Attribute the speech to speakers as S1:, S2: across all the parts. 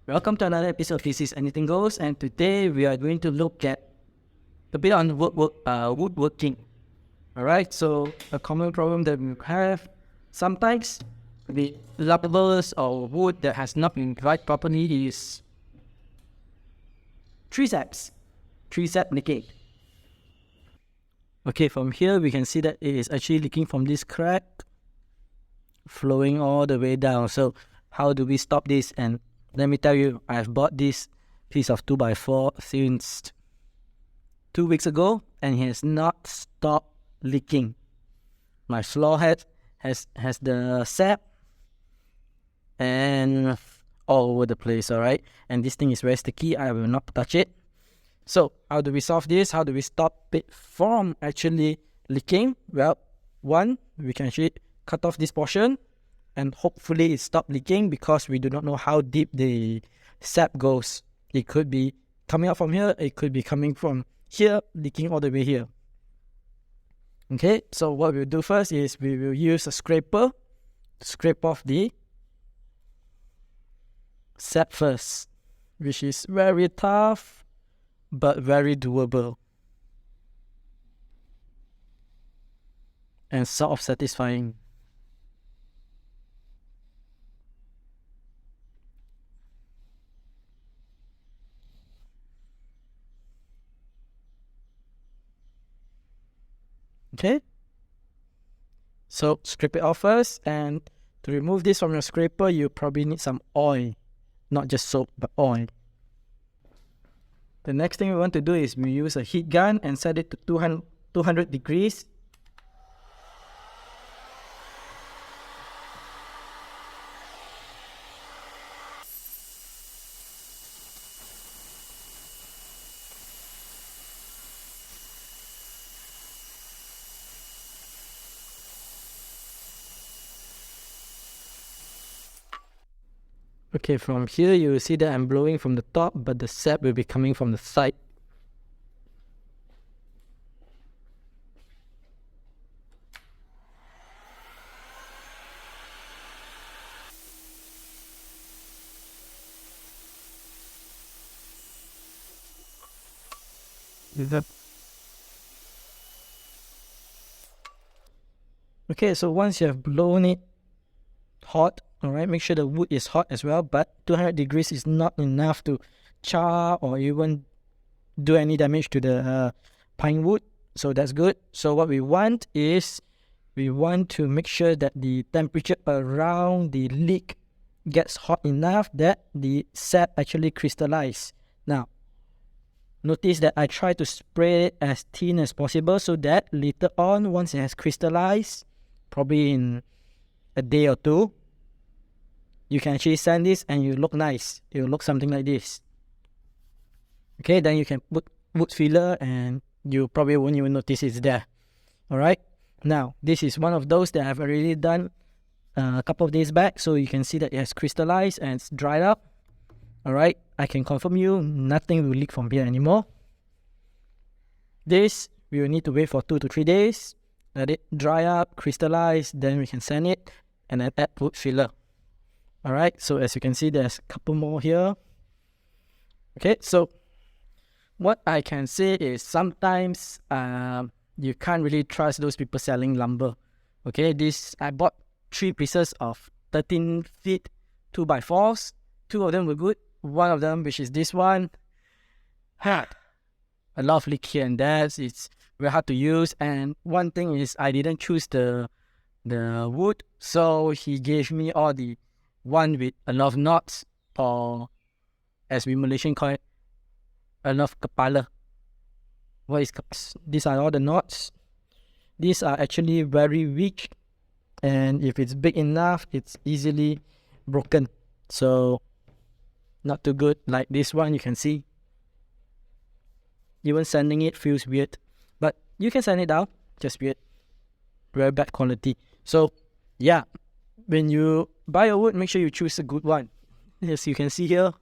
S1: Welcome to another episode of This Is Anything Goes, and today we are going to look at a bit on woodworking. Alright, so a common problem that we have sometimes the lovers or wood that has not been dried properly is tree sap leaking. Okay, from here we can see that it is actually leaking from this crack, flowing all the way down. So how do we stop this? And let me tell you, I've bought this piece of 2x4 since 2 weeks ago, and it has not stopped leaking. My floor has the sap and all over the place, alright? And this thing is very sticky, I will not touch it. So how do we solve this? How do we stop it from actually leaking? Well, one, we can actually cut off this portion and hopefully it stopped leaking, because we do not know how deep the sap goes. It could be coming out from here, it could be coming from here, leaking all the way here. Okay, so what we'll do first is we will use a scraper to scrape off the sap first, which is very tough but very doable and sort of satisfying. Okay, so scrape it off first, and to remove this from your scraper, you probably need some oil, not just soap, but oil. The next thing we want to do is we use a heat gun and set it to 200 degrees. Okay, from here you will see that I'm blowing from the top, but the sap will be coming from the side. Okay, so once you have blown it hot, alright, make sure the wood is hot as well, but 200 degrees is not enough to char or even do any damage to the pine wood, so that's good. So what we want is we want to make sure that the temperature around the leak gets hot enough that the sap actually crystallize. Now notice that I try to spray it as thin as possible, so that later on, once it has crystallized, probably in a day or two, you can actually sand this and you look nice. It will look something like this. Okay, then you can put wood filler and you probably won't even notice it's there. Alright, now this is one of those that I've already done a couple of days back, so you can see that it has crystallized and it's dried up. Alright, I can confirm you, nothing will leak from here anymore. This, we will need to wait for 2 to 3 days. Let it dry up, crystallize, then we can sand it and then add wood filler. Alright, so as you can see, there's a couple more here. Okay, so what I can say is sometimes you can't really trust those people selling lumber. Okay, I bought 3 pieces of 13 feet 2x4s. 2 of them were good. One of them, which is this one, had a lot of leak here and there. It's very hard to use, and one thing is I didn't choose the wood, so he gave me all the one with a lot of knots, or as we Malaysian call it, a lot of kepala. What is these are all the knots. These are actually very weak, and if it's big enough, it's easily broken. So not too good. Like this one, you can see even sanding it feels weird, but you can sand it down, just weird, very bad quality. So yeah, when you buy a wood, make sure you choose a good one. As you can see here,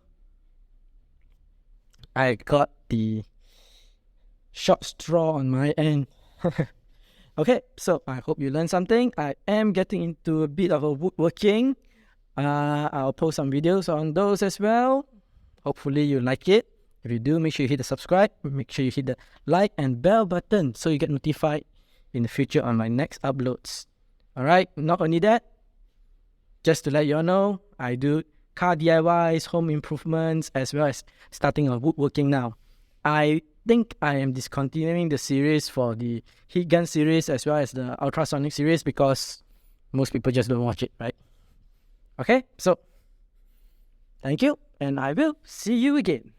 S1: I got the short straw on my end. Okay, so I hope you learned something. I am getting into a bit of a woodworking. I'll post some videos on those as well. Hopefully you like it. If you do, make sure you hit the subscribe, make sure you hit the like and bell button so you get notified in the future on my next uploads. Alright, not only that, just to let you all know, I do car DIYs, home improvements, as well as starting on woodworking now. I think I am discontinuing the series for the heat gun series as well as the ultrasonic series because most people just don't watch it, right? Okay, so thank you, and I will see you again.